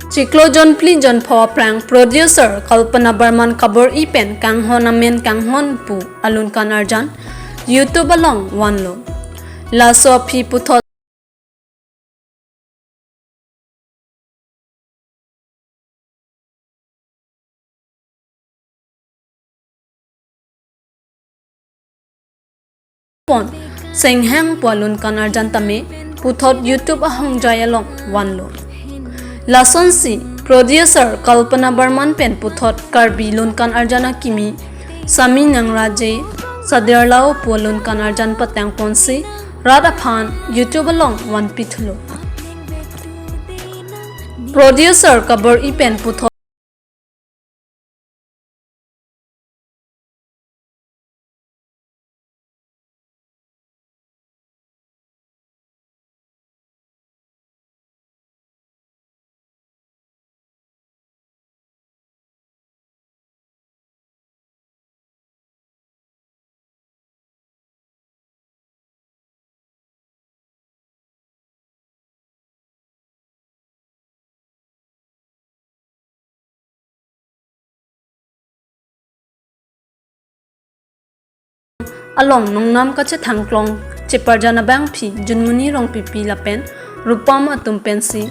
Chiklo John Pli John Paw Prang Producer Kalpana Barman Kabor Ipen Kanghon Amen Kanghon Pu Alun Kan Arjan YouTube Along One Lo Laso Pi Puthot Pon Seng Hang Pualun Kan Arjan Tame Puthot YouTube Ahong Jaya Long One Lo Lason Si Producer Kalpana Barman Pen Puthot Karbi Lunkan Arjana Kimi Sami Nang Raje Sadirlao Pualun Kan Arjan Patang Ponsi Rad Aphan YouTube Along One Pithulo Producer Kabor Ipen Puthot Along Nongnam Kache Thangklong Cheparjana Bang Phi Junmuni Rong Pipi Lapen Rupam Atum Pensi